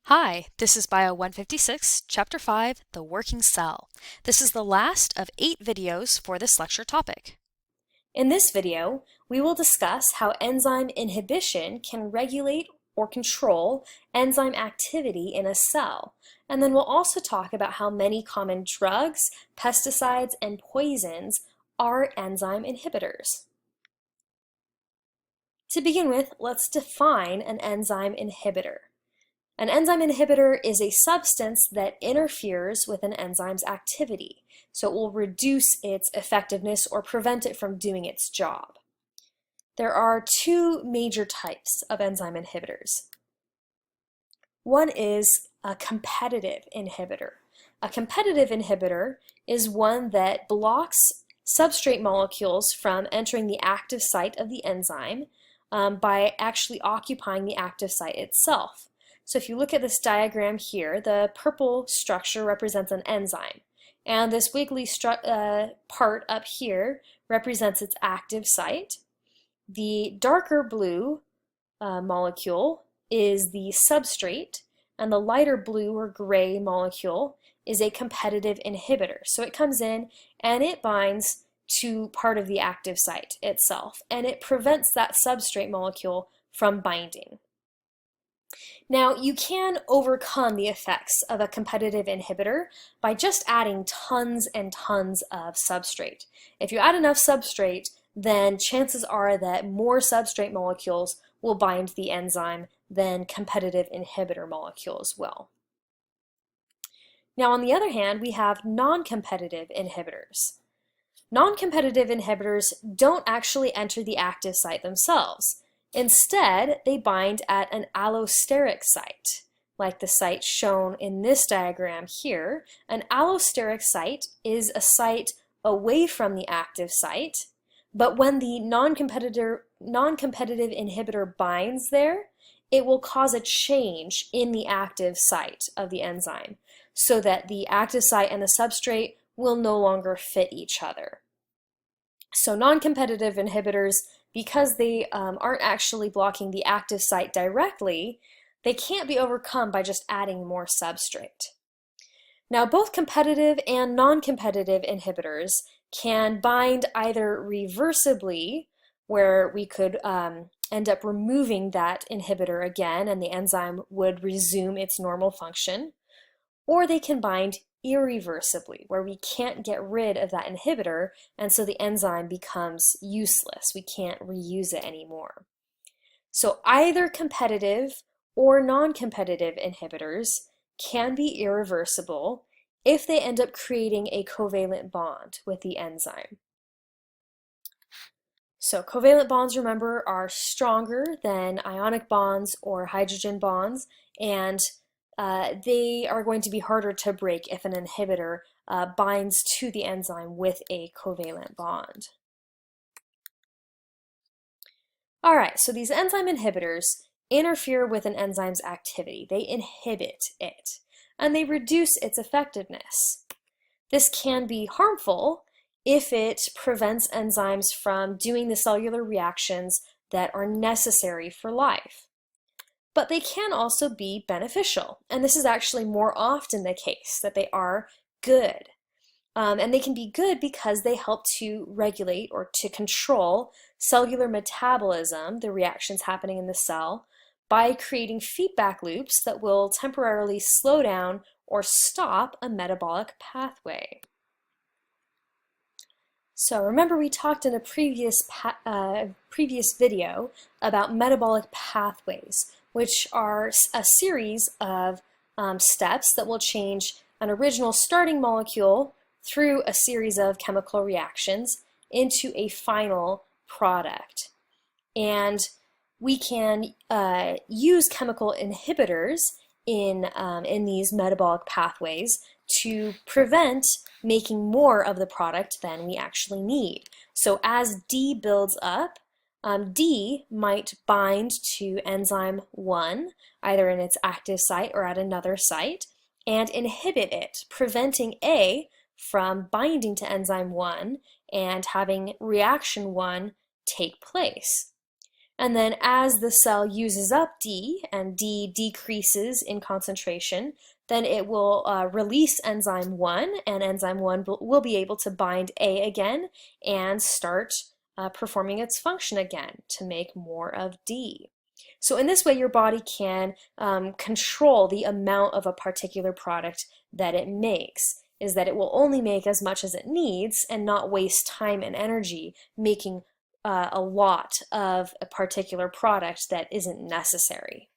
Hi, this is Bio156, Chapter 5, The Working Cell. This is the last of 8 videos for this lecture topic. In this video, we will discuss how enzyme inhibition can regulate or control enzyme activity in a cell. And then we'll also talk about how many common drugs, pesticides, and poisons are enzyme inhibitors. To begin with, let's define an enzyme inhibitor. An enzyme inhibitor is a substance that interferes with an enzyme's activity, so it will reduce its effectiveness or prevent it from doing its job. There are two major types of enzyme inhibitors. One is a competitive inhibitor. A competitive inhibitor is one that blocks substrate molecules from entering the active site of the enzyme by actually occupying the active site itself. So if you look at this diagram here, the purple structure represents an enzyme, and this wiggly part up here represents its active site. The darker blue molecule is the substrate, and the lighter blue or gray molecule is a competitive inhibitor. So it comes in and it binds to part of the active site itself, and it prevents that substrate molecule from binding. Now, you can overcome the effects of a competitive inhibitor by just adding tons and tons of substrate. If you add enough substrate, then chances are that more substrate molecules will bind the enzyme than competitive inhibitor molecules will. Now, on the other hand, we have non-competitive inhibitors. Non-competitive inhibitors don't actually enter the active site themselves. Instead, they bind at an allosteric site, like the site shown in this diagram here. An allosteric site is a site away from the active site, but when the non-competitive inhibitor binds there, it will cause a change in the active site of the enzyme, so that the active site and the substrate will no longer fit each other. So non-competitive inhibitors, because they aren't actually blocking the active site directly, they can't be overcome by just adding more substrate. Now, both competitive and non-competitive inhibitors can bind either reversibly, where we could end up removing that inhibitor again and the enzyme would resume its normal function, or they can bind irreversibly, where we can't get rid of that inhibitor, and so the enzyme becomes useless. We can't reuse it anymore. So either competitive or non-competitive inhibitors can be irreversible if they end up creating a covalent bond with the enzyme. So covalent bonds, remember, are stronger than ionic bonds or hydrogen bonds, and they are going to be harder to break if an inhibitor binds to the enzyme with a covalent bond. All right, so these enzyme inhibitors interfere with an enzyme's activity. They inhibit it, and they reduce its effectiveness. This can be harmful if it prevents enzymes from doing the cellular reactions that are necessary for life. But they can also be beneficial, and this is actually more often the case, that they are good. And they can be good because they help to regulate or to control cellular metabolism, the reactions happening in the cell, by creating feedback loops that will temporarily slow down or stop a metabolic pathway. So remember, we talked in a previous video about metabolic pathways, which are a series of steps that will change an original starting molecule through a series of chemical reactions into a final product. And we can use chemical inhibitors in these metabolic pathways to prevent making more of the product than we actually need. So as D builds up, D might bind to enzyme 1, either in its active site or at another site, and inhibit it, preventing A from binding to enzyme 1 and having reaction 1 take place. And then as the cell uses up D and D decreases in concentration, then it will release enzyme 1, and enzyme 1 will be able to bind A again and start performing its function again to make more of D. So in this way, your body can control the amount of a particular product that it makes, is that it will only make as much as it needs and not waste time and energy making a lot of a particular product that isn't necessary.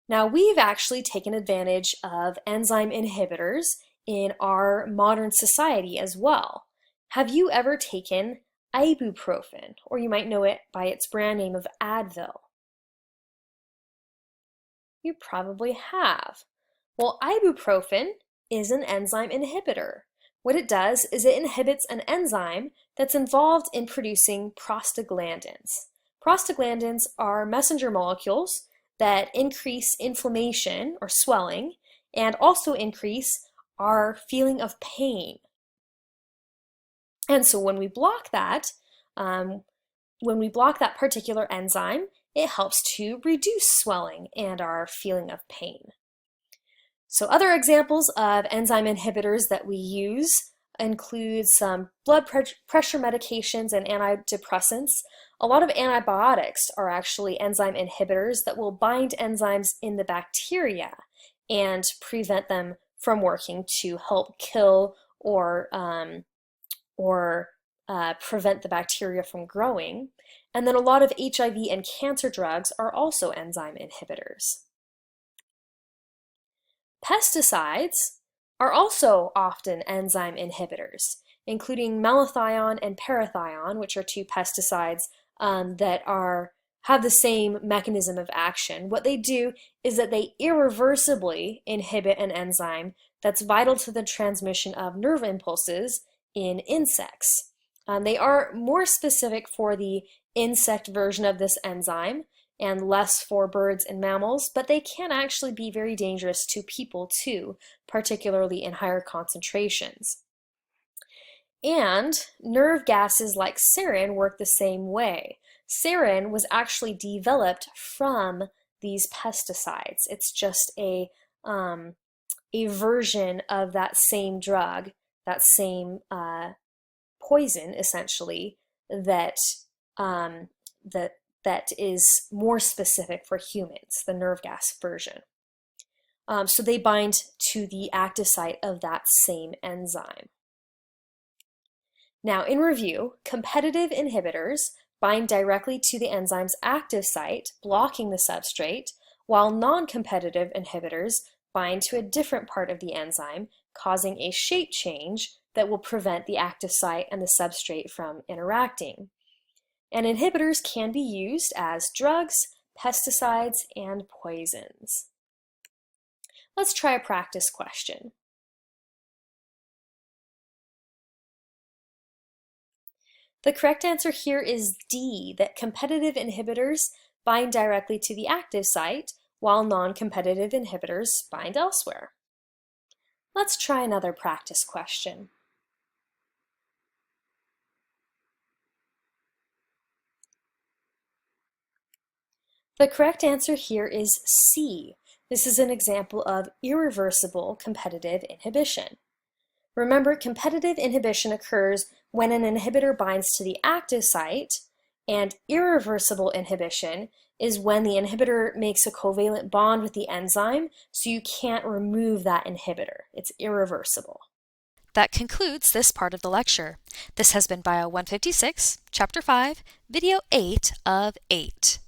Now, we've actually taken advantage of enzyme inhibitors in our modern society as well. Have you ever taken ibuprofen, or you might know it by its brand name of Advil? You probably have. Well, ibuprofen is an enzyme inhibitor. What it does is it inhibits an enzyme that's involved in producing prostaglandins. Prostaglandins are messenger molecules that increase inflammation or swelling and also increase our feeling of pain. And so when we block that particular enzyme, it helps to reduce swelling and our feeling of pain. So other examples of enzyme inhibitors that we use include some blood pressure medications and antidepressants. A lot of antibiotics are actually enzyme inhibitors that will bind enzymes in the bacteria and prevent them from working to help kill or prevent the bacteria from growing. And then a lot of HIV and cancer drugs are also enzyme inhibitors. Pesticides are also often enzyme inhibitors, including malathion and parathion, which are two pesticides that have the same mechanism of action. What they do is that they irreversibly inhibit an enzyme that's vital to the transmission of nerve impulses in insects. They are more specific for the insect version of this enzyme and less for birds and mammals, but they can actually be very dangerous to people too, particularly in higher concentrations. And nerve gases like sarin work the same way. Sarin was actually developed from these pesticides. It's just a version of that same drug, that same poison, essentially, that is more specific for humans, the nerve gas version. So they bind to the active site of that same enzyme. Now, in review, competitive inhibitors bind directly to the enzyme's active site, blocking the substrate, while non-competitive inhibitors bind to a different part of the enzyme, causing a shape change that will prevent the active site and the substrate from interacting. And inhibitors can be used as drugs, pesticides, and poisons. Let's try a practice question. The correct answer here is D, that competitive inhibitors bind directly to the active site, while non-competitive inhibitors bind elsewhere. Let's try another practice question. The correct answer here is C. This is an example of irreversible competitive inhibition. Remember, competitive inhibition occurs when an inhibitor binds to the active site, and irreversible inhibition is when the inhibitor makes a covalent bond with the enzyme, so you can't remove that inhibitor. It's irreversible. That concludes this part of the lecture. This has been Bio 156, Chapter 5, Video 8 of 8.